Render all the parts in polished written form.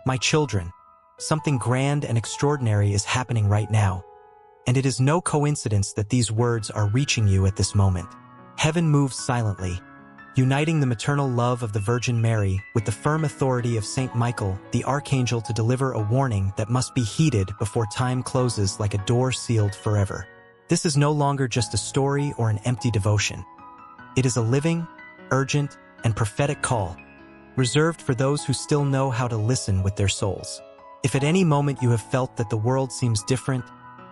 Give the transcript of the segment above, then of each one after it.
My children, something grand and extraordinary is happening right now, and it is no coincidence that these words are reaching you at this moment. Heaven moves silently, uniting the maternal love of the Virgin Mary with the firm authority of Saint Michael, the archangel, to deliver a warning that must be heeded before time closes like a door sealed forever. This is no longer just a story or an empty devotion. It is a living, urgent, and prophetic call, reserved for those who still know how to listen with their souls. If at any moment you have felt that the world seems different,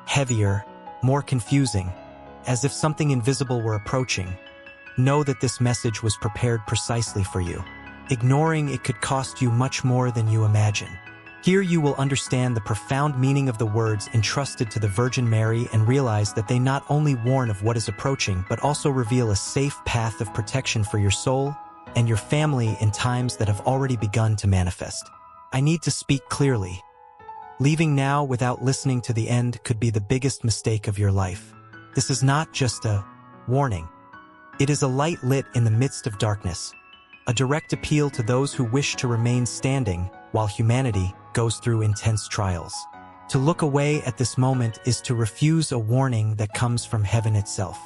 heavier, more confusing, as if something invisible were approaching, know that this message was prepared precisely for you. Ignoring it could cost you much more than you imagine. Here you will understand the profound meaning of the words entrusted to the Virgin Mary and realize that they not only warn of what is approaching but also reveal a safe path of protection for your soul and your family in times that have already begun to manifest. I need to speak clearly. Leaving now without listening to the end could be the biggest mistake of your life. This is not just a warning. It is a light lit in the midst of darkness, a direct appeal to those who wish to remain standing while humanity goes through intense trials. To look away at this moment is to refuse a warning that comes from heaven itself.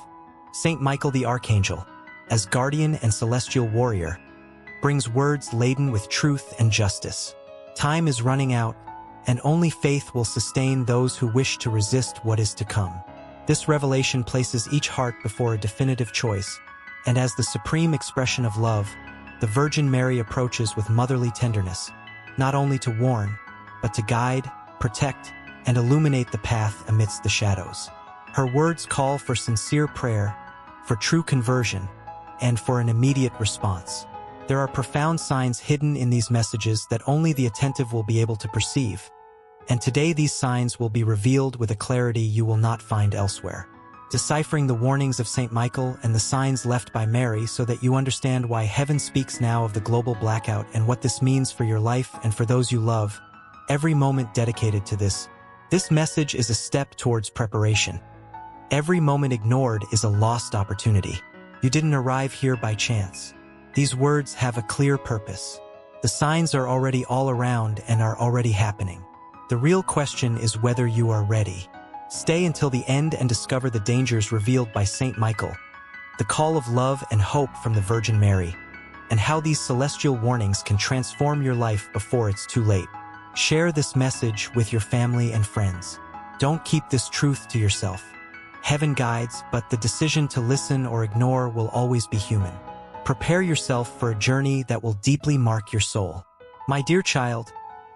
Saint Michael the Archangel, as guardian and celestial warrior, brings words laden with truth and justice. Time is running out, and only faith will sustain those who wish to resist what is to come. This revelation places each heart before a definitive choice, and as the supreme expression of love, the Virgin Mary approaches with motherly tenderness, not only to warn, but to guide, protect, and illuminate the path amidst the shadows. Her words call for sincere prayer, for true conversion, and for an immediate response. There are profound signs hidden in these messages that only the attentive will be able to perceive, and today these signs will be revealed with a clarity you will not find elsewhere. Deciphering the warnings of Saint Michael and the signs left by Mary so that you understand why heaven speaks now of the global blackout and what this means for your life and for those you love. Every moment dedicated to this message is a step towards preparation. Every moment ignored is a lost opportunity. You didn't arrive here by chance. These words have a clear purpose. The signs are already all around and are already happening. The real question is whether you are ready. Stay until the end and discover the dangers revealed by Saint Michael, the call of love and hope from the Virgin Mary, and how these celestial warnings can transform your life before it's too late. Share this message with your family and friends. Don't keep this truth to yourself. Heaven guides, but the decision to listen or ignore will always be human. Prepare yourself for a journey that will deeply mark your soul. My dear child,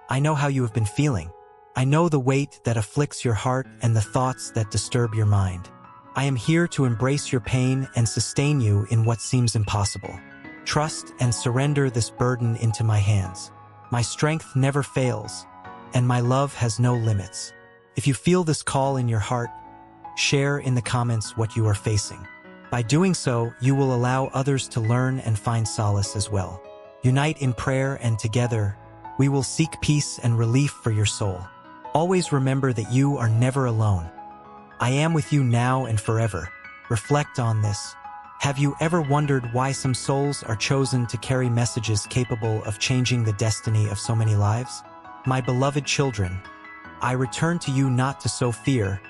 I know how you have been feeling. I know the weight that afflicts your heart and the thoughts that disturb your mind. I am here to embrace your pain and sustain you in what seems impossible. Trust and surrender this burden into my hands. My strength never fails, and my love has no limits. If you feel this call in your heart, share in the comments what you are facing. By doing so, you will allow others to learn and find solace as well. Unite in prayer, and together, we will seek peace and relief for your soul. Always remember that you are never alone. I am with you now and forever. Reflect on this. Have you ever wondered why some souls are chosen to carry messages capable of changing the destiny of so many lives? My beloved children, I return to you not to sow fear,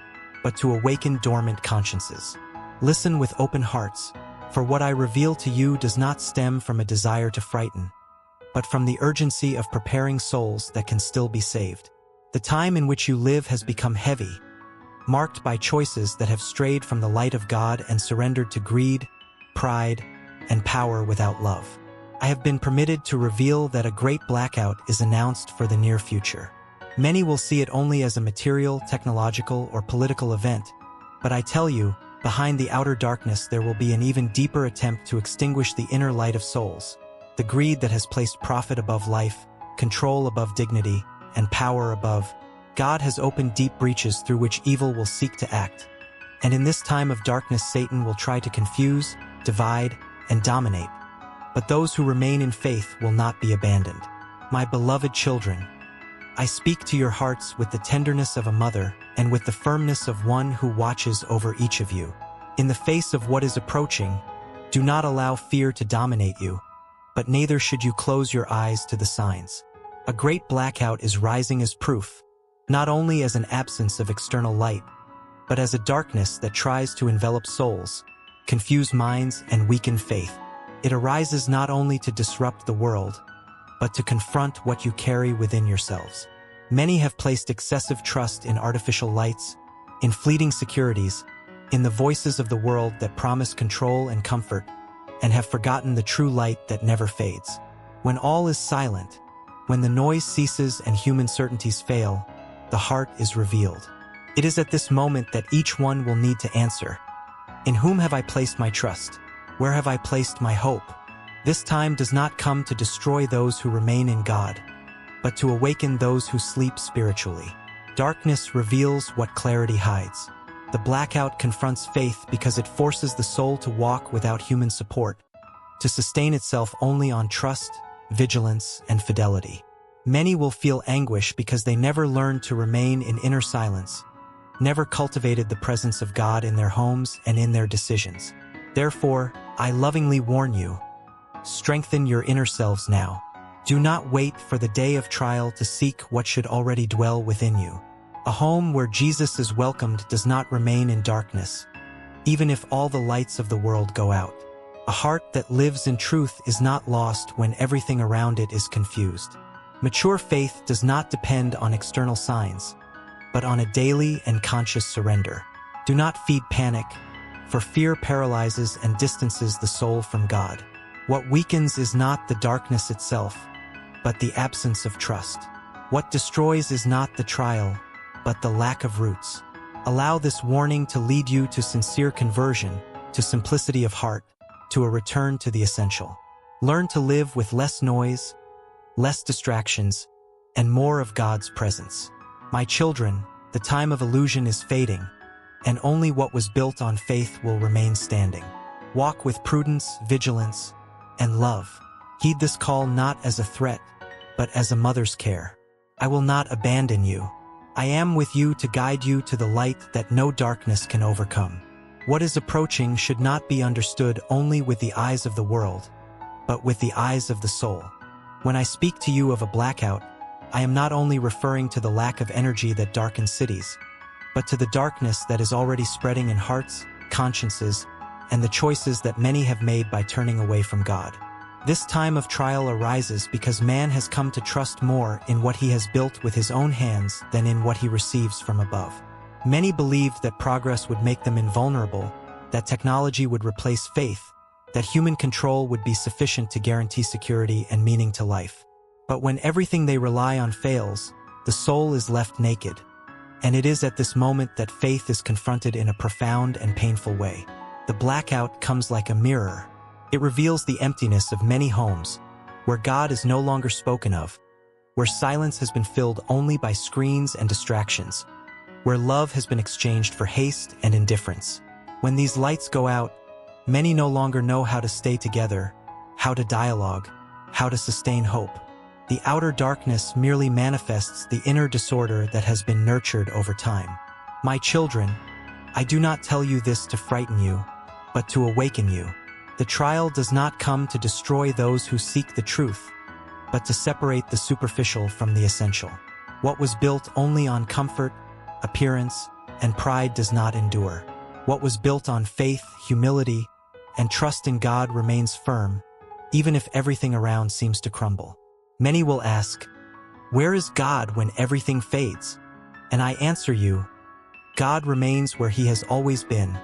but to awaken dormant consciences. Listen with open hearts, for what I reveal to you does not stem from a desire to frighten, but from the urgency of preparing souls that can still be saved. The time in which you live has become heavy, marked by choices that have strayed from the light of God and surrendered to greed, pride, and power without love. I have been permitted to reveal that a great blackout is announced for the near future. Many will see it only as a material, technological, or political event, but I tell you, behind the outer darkness there will be an even deeper attempt to extinguish the inner light of souls, the greed that has placed profit above life, control above dignity, and power above. God has opened deep breaches through which evil will seek to act. And in this time of darkness, Satan will try to confuse, divide, and dominate. But those who remain in faith will not be abandoned. My beloved children, I speak to your hearts with the tenderness of a mother and with the firmness of one who watches over each of you. In the face of what is approaching, do not allow fear to dominate you, but neither should you close your eyes to the signs. A great blackout is rising as proof, not only as an absence of external light, but as a darkness that tries to envelop souls, confuse minds, and weaken faith. It arises not only to disrupt the world, but to confront what you carry within yourselves. Many have placed excessive trust in artificial lights, in fleeting securities, in the voices of the world that promise control and comfort, and have forgotten the true light that never fades. When all is silent, when the noise ceases and human certainties fail, the heart is revealed. It is at this moment that each one will need to answer. In whom have I placed my trust? Where have I placed my hope? This time does not come to destroy those who remain in God, but to awaken those who sleep spiritually. Darkness reveals what clarity hides. The blackout confronts faith because it forces the soul to walk without human support, to sustain itself only on trust, vigilance, and fidelity. Many will feel anguish because they never learned to remain in inner silence, never cultivated the presence of God in their homes and in their decisions. Therefore, I lovingly warn you, strengthen your inner selves now. Do not wait for the day of trial to seek what should already dwell within you. A home where Jesus is welcomed does not remain in darkness, even if all the lights of the world go out. A heart that lives in truth is not lost when everything around it is confused. Mature faith does not depend on external signs, but on a daily and conscious surrender. Do not feed panic, for fear paralyzes and distances the soul from God. What weakens is not the darkness itself, but the absence of trust. What destroys is not the trial, but the lack of roots. Allow this warning to lead you to sincere conversion, to simplicity of heart, to a return to the essential. Learn to live with less noise, less distractions, and more of God's presence. My children, the time of illusion is fading, and only what was built on faith will remain standing. Walk with prudence, vigilance, and love. Heed this call not as a threat, but as a mother's care. I will not abandon you. I am with you to guide you to the light that no darkness can overcome. What is approaching should not be understood only with the eyes of the world, but with the eyes of the soul. When I speak to you of a blackout, I am not only referring to the lack of energy that darkens cities, but to the darkness that is already spreading in hearts, consciences, and the choices that many have made by turning away from God. This time of trial arises because man has come to trust more in what he has built with his own hands than in what he receives from above. Many believed that progress would make them invulnerable, that technology would replace faith, that human control would be sufficient to guarantee security and meaning to life. But when everything they rely on fails, the soul is left naked. And it is at this moment that faith is confronted in a profound and painful way. The blackout comes like a mirror. It reveals the emptiness of many homes, where God is no longer spoken of, where silence has been filled only by screens and distractions, where love has been exchanged for haste and indifference. When these lights go out, many no longer know how to stay together, how to dialogue, how to sustain hope. The outer darkness merely manifests the inner disorder that has been nurtured over time. My children, I do not tell you this to frighten you, but to awaken you. The trial does not come to destroy those who seek the truth, but to separate the superficial from the essential. What was built only on comfort, appearance, and pride does not endure. What was built on faith, humility, and trust in God remains firm, even if everything around seems to crumble. Many will ask, where is God when everything fades? And I answer you, God remains where he has always been,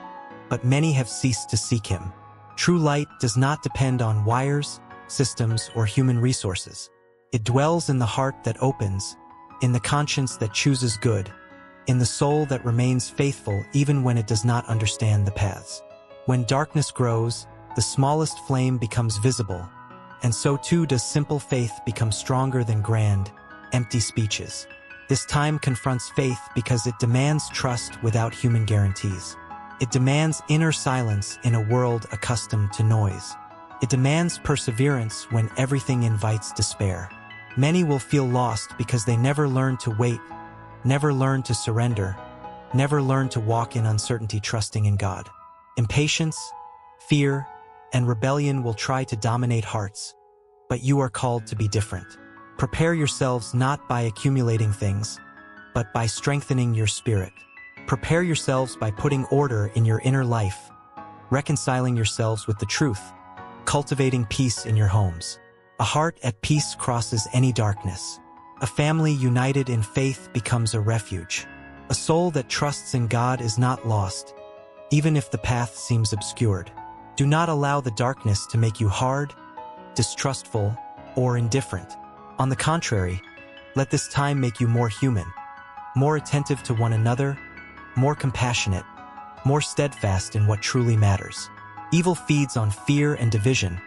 but many have ceased to seek him. True light does not depend on wires, systems, or human resources. It dwells in the heart that opens, in the conscience that chooses good, in the soul that remains faithful even when it does not understand the paths. When darkness grows, the smallest flame becomes visible, and so too does simple faith become stronger than grand, empty speeches. This time confronts faith because it demands trust without human guarantees. It demands inner silence in a world accustomed to noise. It demands perseverance when everything invites despair. Many will feel lost because they never learned to wait, never learned to surrender, never learned to walk in uncertainty trusting in God. Impatience, fear, and rebellion will try to dominate hearts, but you are called to be different. Prepare yourselves not by accumulating things, but by strengthening your spirit. Prepare yourselves by putting order in your inner life, reconciling yourselves with the truth, cultivating peace in your homes. A heart at peace crosses any darkness. A family united in faith becomes a refuge. A soul that trusts in God is not lost, even if the path seems obscured. Do not allow the darkness to make you hard, distrustful, or indifferent. On the contrary, let this time make you more human, more attentive to one another, more compassionate, more steadfast in what truly matters. Evil feeds on fear and division,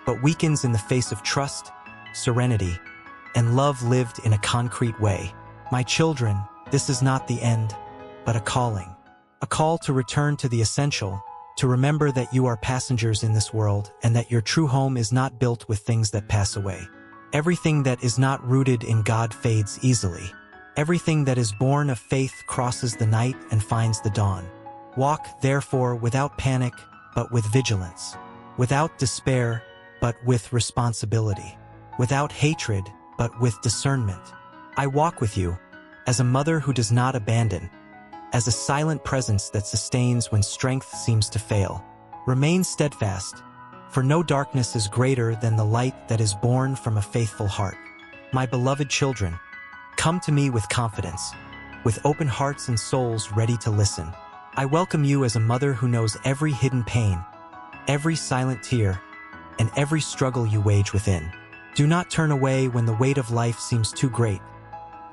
but weakens in the face of trust, serenity, and love lived in a concrete way. My children, this is not the end, but a calling. A call to return to the essential, to remember that you are passengers in this world and that your true home is not built with things that pass away. Everything that is not rooted in God fades easily. Everything that is born of faith crosses the night and finds the dawn. Walk, therefore, without panic, but with vigilance. Without despair, but with responsibility. Without hatred, but with discernment. I walk with you, as a mother who does not abandon, as a silent presence that sustains when strength seems to fail. Remain steadfast, for no darkness is greater than the light that is born from a faithful heart. My beloved children, come to me with confidence, with open hearts and souls ready to listen. I welcome you as a mother who knows every hidden pain, every silent tear, and every struggle you wage within. Do not turn away when the weight of life seems too great,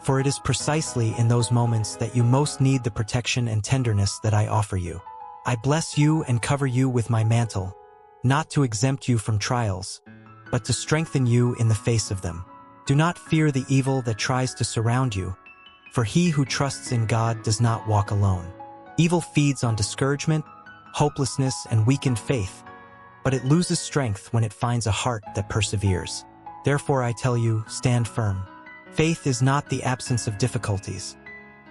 for it is precisely in those moments that you most need the protection and tenderness that I offer you. I bless you and cover you with my mantle, not to exempt you from trials, but to strengthen you in the face of them. Do not fear the evil that tries to surround you, for he who trusts in God does not walk alone. Evil feeds on discouragement, hopelessness, and weakened faith, but it loses strength when it finds a heart that perseveres. Therefore I tell you, stand firm. Faith is not the absence of difficulties.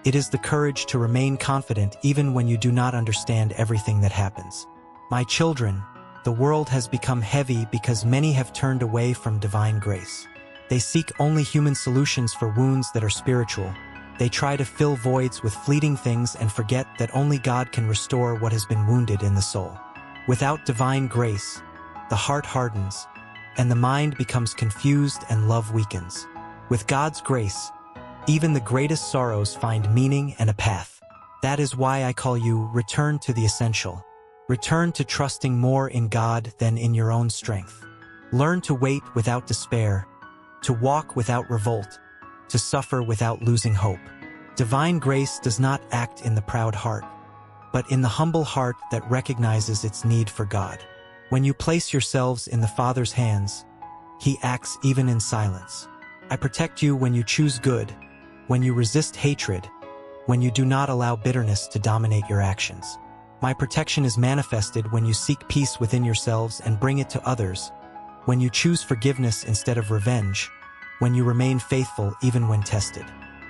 It is the courage to remain confident even when you do not understand everything that happens. My children, the world has become heavy because many have turned away from divine grace. They seek only human solutions for wounds that are spiritual. They try to fill voids with fleeting things and forget that only God can restore what has been wounded in the soul. Without divine grace, the heart hardens, and the mind becomes confused and love weakens. With God's grace, even the greatest sorrows find meaning and a path. That is why I call you, return to the essential. Return to trusting more in God than in your own strength. Learn to wait without despair, to walk without revolt, to suffer without losing hope. Divine grace does not act in the proud heart, but in the humble heart that recognizes its need for God. When you place yourselves in the Father's hands, He acts even in silence. I protect you when you choose good, when you resist hatred, when you do not allow bitterness to dominate your actions. My protection is manifested when you seek peace within yourselves and bring it to others, when you choose forgiveness instead of revenge, when you remain faithful even when tested.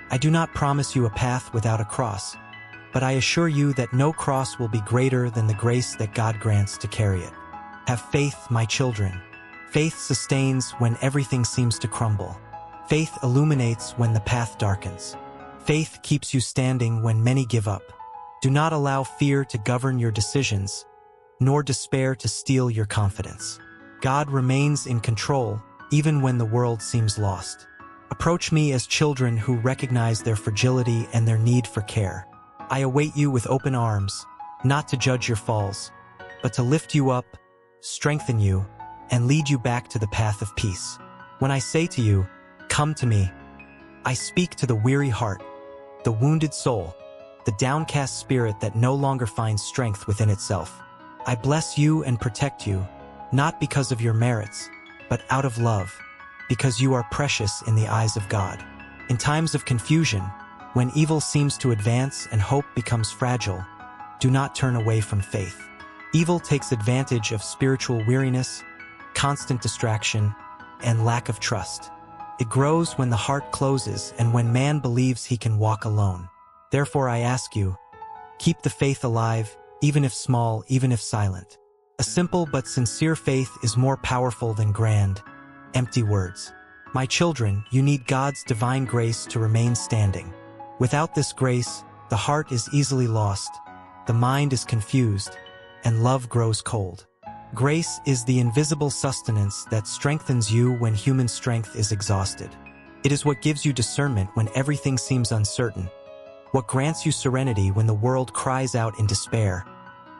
I do not promise you a path without a cross, but I assure you that no cross will be greater than the grace that God grants to carry it. Have faith, my children. Faith sustains when everything seems to crumble. Faith illuminates when the path darkens. Faith keeps you standing when many give up. Do not allow fear to govern your decisions, nor despair to steal your confidence. God remains in control, even when the world seems lost. Approach me as children who recognize their fragility and their need for care. I await you with open arms, not to judge your falls, but to lift you up, strengthen you, and lead you back to the path of peace. When I say to you, come to me, I speak to the weary heart, the wounded soul, the downcast spirit that no longer finds strength within itself. I bless you and protect you, not because of your merits, but out of love, because you are precious in the eyes of God. In times of confusion, when evil seems to advance and hope becomes fragile, do not turn away from faith. Evil takes advantage of spiritual weariness, constant distraction, and lack of trust. It grows when the heart closes and when man believes he can walk alone. Therefore I ask you, keep the faith alive, even if small, even if silent. A simple but sincere faith is more powerful than grand, empty words. My children, you need God's divine grace to remain standing. Without this grace, the heart is easily lost, the mind is confused, and love grows cold. Grace is the invisible sustenance that strengthens you when human strength is exhausted. It is what gives you discernment when everything seems uncertain, what grants you serenity when the world cries out in despair,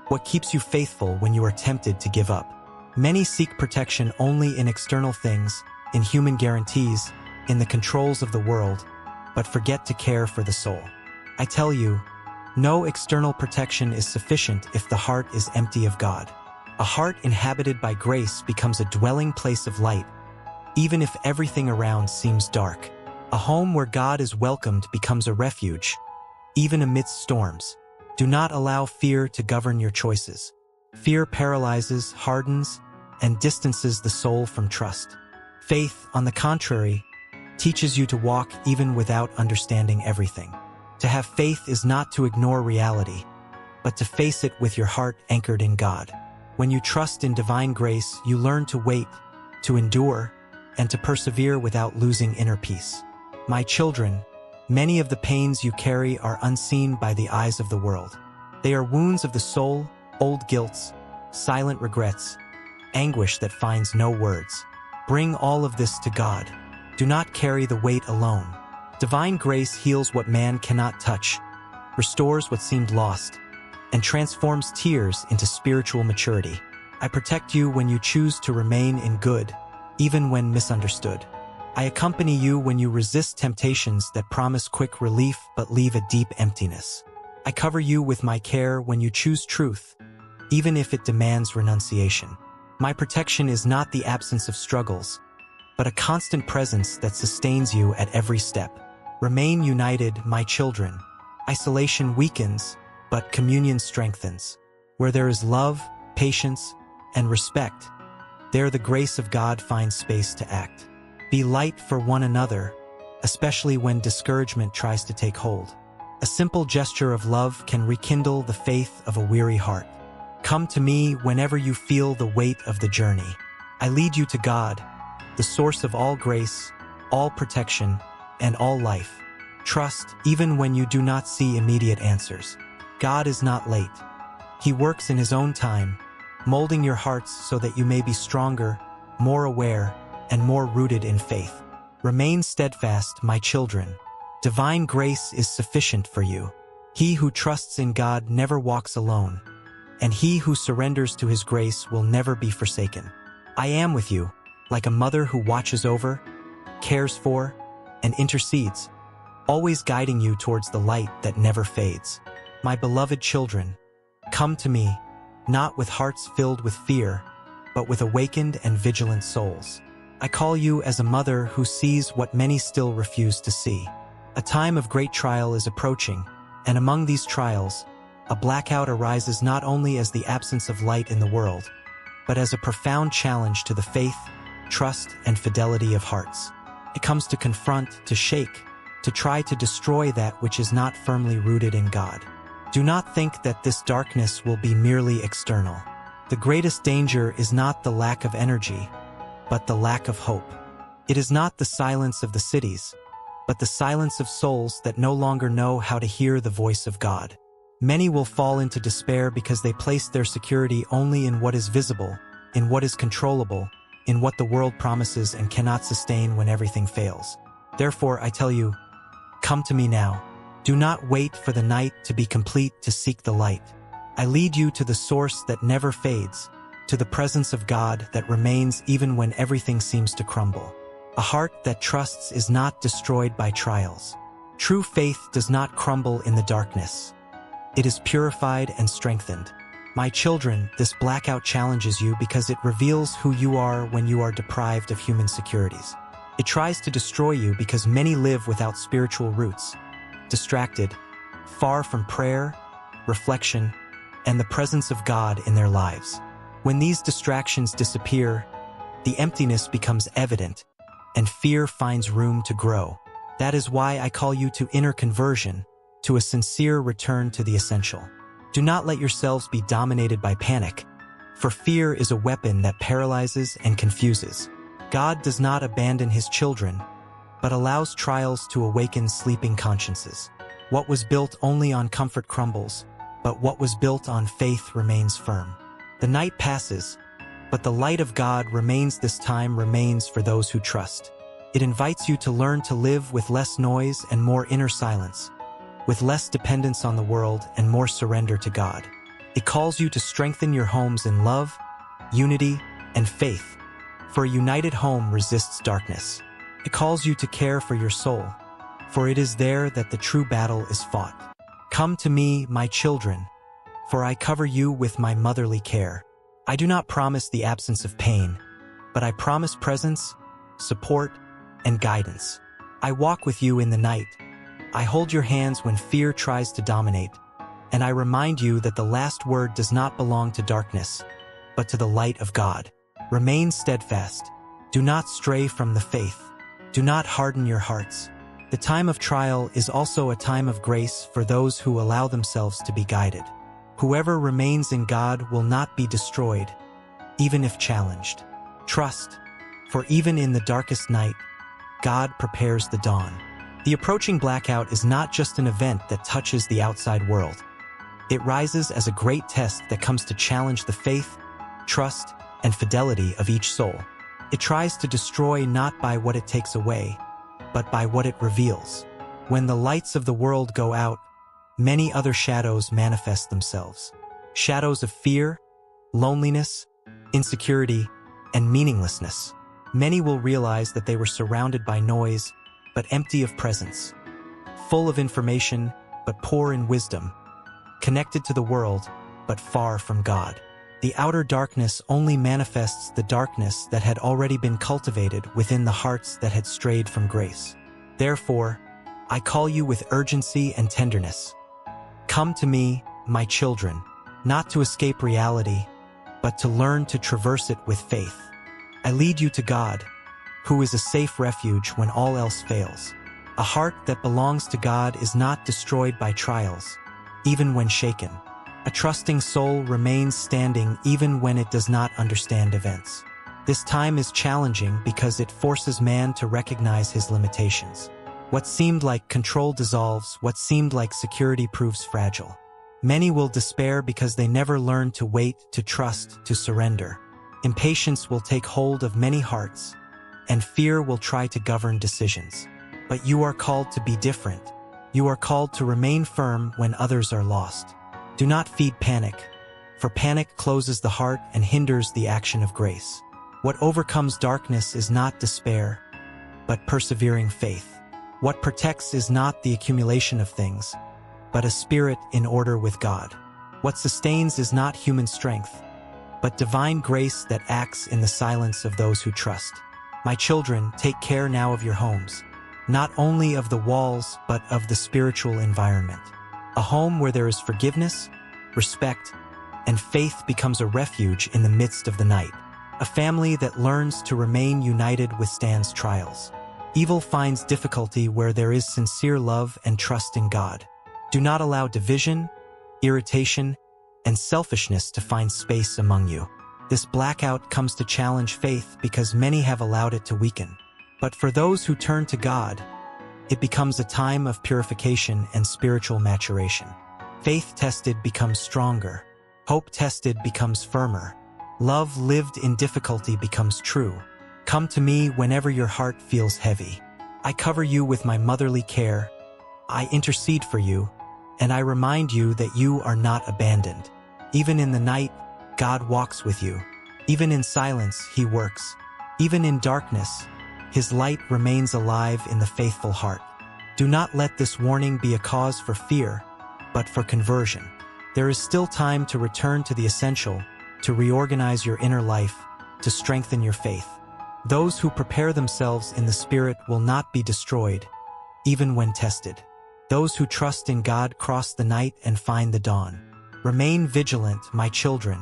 what keeps you faithful when you are tempted to give up. Many seek protection only in external things, in human guarantees, in the controls of the world, but forget to care for the soul. I tell you, no external protection is sufficient if the heart is empty of God. A heart inhabited by grace becomes a dwelling place of light, even if everything around seems dark. A home where God is welcomed becomes a refuge, even amidst storms. Do not allow fear to govern your choices. Fear paralyzes, hardens, and distances the soul from trust. Faith, on the contrary, teaches you to walk even without understanding everything. To have faith is not to ignore reality, but to face it with your heart anchored in God. When you trust in divine grace, you learn to wait, to endure, and to persevere without losing inner peace. My children, many of the pains you carry are unseen by the eyes of the world. They are wounds of the soul, old guilts, silent regrets, anguish that finds no words. Bring all of this to God. Do not carry the weight alone. Divine grace heals what man cannot touch, restores what seemed lost, and transforms tears into spiritual maturity. I protect you when you choose to remain in good, even when misunderstood. I accompany you when you resist temptations that promise quick relief but leave a deep emptiness. I cover you with my care when you choose truth, even if it demands renunciation. My protection is not the absence of struggles, but a constant presence that sustains you at every step. Remain united, my children. Isolation weakens, but communion strengthens. Where there is love, patience, and respect, there the grace of God finds space to act. Be light for one another, especially when discouragement tries to take hold. A simple gesture of love can rekindle the faith of a weary heart. Come to me whenever you feel the weight of the journey. I lead you to God, the source of all grace, all protection, and all life. Trust even when you do not see immediate answers. God is not late. He works in His own time, molding your hearts so that you may be stronger, more aware, and more rooted in faith. Remain steadfast, my children. Divine grace is sufficient for you. He who trusts in God never walks alone, and he who surrenders to His grace will never be forsaken. I am with you, like a mother who watches over, cares for, and intercedes, always guiding you towards the light that never fades. My beloved children, come to me, not with hearts filled with fear, but with awakened and vigilant souls. I call you as a mother who sees what many still refuse to see. A time of great trial is approaching, and among these trials, a blackout arises not only as the absence of light in the world, but as a profound challenge to the faith, trust, and fidelity of hearts. It comes to confront, to shake, to try to destroy that which is not firmly rooted in God. Do not think that this darkness will be merely external. The greatest danger is not the lack of energy, but the lack of hope. It is not the silence of the cities, but the silence of souls that no longer know how to hear the voice of God. Many will fall into despair because they place their security only in what is visible, in what is controllable, in what the world promises and cannot sustain when everything fails. Therefore, I tell you, come to me now. Do not wait for the night to be complete to seek the light. I lead you to the source that never fades, to the presence of God that remains even when everything seems to crumble. A heart that trusts is not destroyed by trials. True faith does not crumble in the darkness. It is purified and strengthened. My children, this blackout challenges you because it reveals who you are when you are deprived of human securities. It tries to destroy you because many live without spiritual roots, distracted, far from prayer, reflection, and the presence of God in their lives. When these distractions disappear, the emptiness becomes evident, and fear finds room to grow. That is why I call you to inner conversion, to a sincere return to the essential. Do not let yourselves be dominated by panic, for fear is a weapon that paralyzes and confuses. God does not abandon his children, but allows trials to awaken sleeping consciences. What was built only on comfort crumbles, but what was built on faith remains firm. The night passes, but the light of God remains. This time remains for those who trust. It invites you to learn to live with less noise and more inner silence, with less dependence on the world and more surrender to God. It calls you to strengthen your homes in love, unity, and faith, for a united home resists darkness. It calls you to care for your soul, for it is there that the true battle is fought. Come to me, my children, for I cover you with my motherly care. I do not promise the absence of pain, but I promise presence, support, and guidance. I walk with you in the night. I hold your hands when fear tries to dominate, and I remind you that the last word does not belong to darkness, but to the light of God. Remain steadfast. Do not stray from the faith. Do not harden your hearts. The time of trial is also a time of grace for those who allow themselves to be guided. Whoever remains in God will not be destroyed, even if challenged. Trust, for even in the darkest night, God prepares the dawn. The approaching blackout is not just an event that touches the outside world. It rises as a great test that comes to challenge the faith, trust, and fidelity of each soul. It tries to destroy not by what it takes away, but by what it reveals. When the lights of the world go out, many other shadows manifest themselves. Shadows of fear, loneliness, insecurity, and meaninglessness. Many will realize that they were surrounded by noise, but empty of presence. Full of information, but poor in wisdom. Connected to the world, but far from God. The outer darkness only manifests the darkness that had already been cultivated within the hearts that had strayed from grace. Therefore, I call you with urgency and tenderness. Come to me, my children, not to escape reality, but to learn to traverse it with faith. I lead you to God, who is a safe refuge when all else fails. A heart that belongs to God is not destroyed by trials, even when shaken. A trusting soul remains standing even when it does not understand events. This time is challenging because it forces man to recognize his limitations. What seemed like control dissolves, what seemed like security proves fragile. Many will despair because they never learned to wait, to trust, to surrender. Impatience will take hold of many hearts, and fear will try to govern decisions. But you are called to be different. You are called to remain firm when others are lost. Do not feed panic, for panic closes the heart and hinders the action of grace. What overcomes darkness is not despair, but persevering faith. What protects is not the accumulation of things, but a spirit in order with God. What sustains is not human strength, but divine grace that acts in the silence of those who trust. My children, take care now of your homes, not only of the walls, but of the spiritual environment. A home where there is forgiveness, respect, and faith becomes a refuge in the midst of the night. A family that learns to remain united withstands trials. Evil finds difficulty where there is sincere love and trust in God. Do not allow division, irritation, and selfishness to find space among you. This blackout comes to challenge faith because many have allowed it to weaken. But for those who turn to God, it becomes a time of purification and spiritual maturation. Faith tested becomes stronger. Hope tested becomes firmer. Love lived in difficulty becomes true. Come to me whenever your heart feels heavy. I cover you with my motherly care. I intercede for you, and I remind you that you are not abandoned. Even in the night, God walks with you. Even in silence, He works. Even in darkness, His light remains alive in the faithful heart. Do not let this warning be a cause for fear, but for conversion. There is still time to return to the essential, to reorganize your inner life, to strengthen your faith. Those who prepare themselves in the Spirit will not be destroyed, even when tested. Those who trust in God cross the night and find the dawn. Remain vigilant, my children.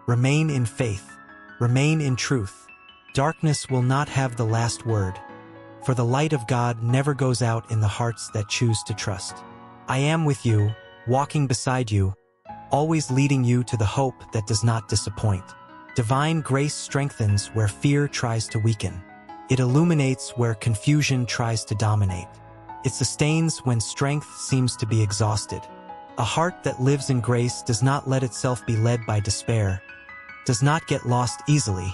Remain in faith. Remain in truth. Darkness will not have the last word, for the light of God never goes out in the hearts that choose to trust. I am with you, walking beside you, always leading you to the hope that does not disappoint. Divine grace strengthens where fear tries to weaken. It illuminates where confusion tries to dominate. It sustains when strength seems to be exhausted. A heart that lives in grace does not let itself be led by despair, does not get lost easily,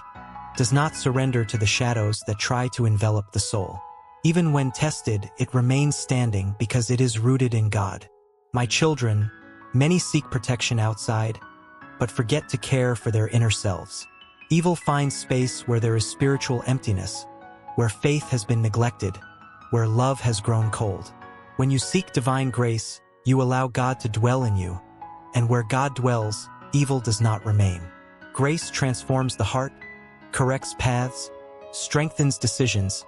does not surrender to the shadows that try to envelop the soul. Even when tested, it remains standing because it is rooted in God. My children, many seek protection outside, but forget to care for their inner selves. Evil finds space where there is spiritual emptiness, where faith has been neglected, where love has grown cold. When you seek divine grace, you allow God to dwell in you, and where God dwells, evil does not remain. Grace transforms the heart, corrects paths, strengthens decisions,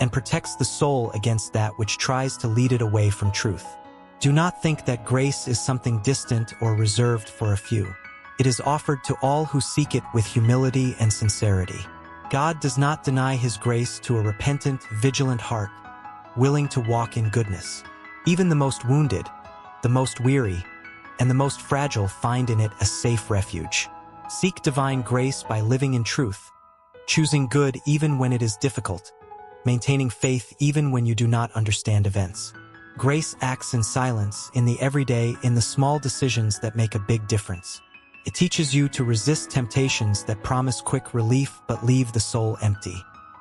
and protects the soul against that which tries to lead it away from truth. Do not think that grace is something distant or reserved for a few. It is offered to all who seek it with humility and sincerity. God does not deny His grace to a repentant, vigilant heart, willing to walk in goodness. Even the most wounded, the most weary, and the most fragile find in it a safe refuge. Seek divine grace by living in truth, choosing good even when it is difficult, maintaining faith even when you do not understand events. Grace acts in silence, in the everyday, in the small decisions that make a big difference. It teaches you to resist temptations that promise quick relief but leave the soul empty.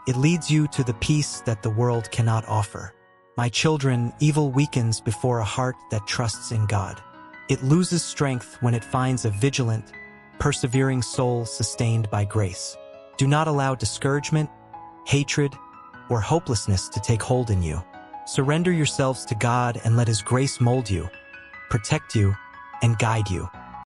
It leads you to the peace that the world cannot offer. My children, evil weakens before a heart that trusts in God. It loses strength when it finds a vigilant, persevering soul sustained by grace. Do not allow discouragement, hatred, or hopelessness to take hold in you. Surrender yourselves to God and let His grace mold you, protect you, and guide you.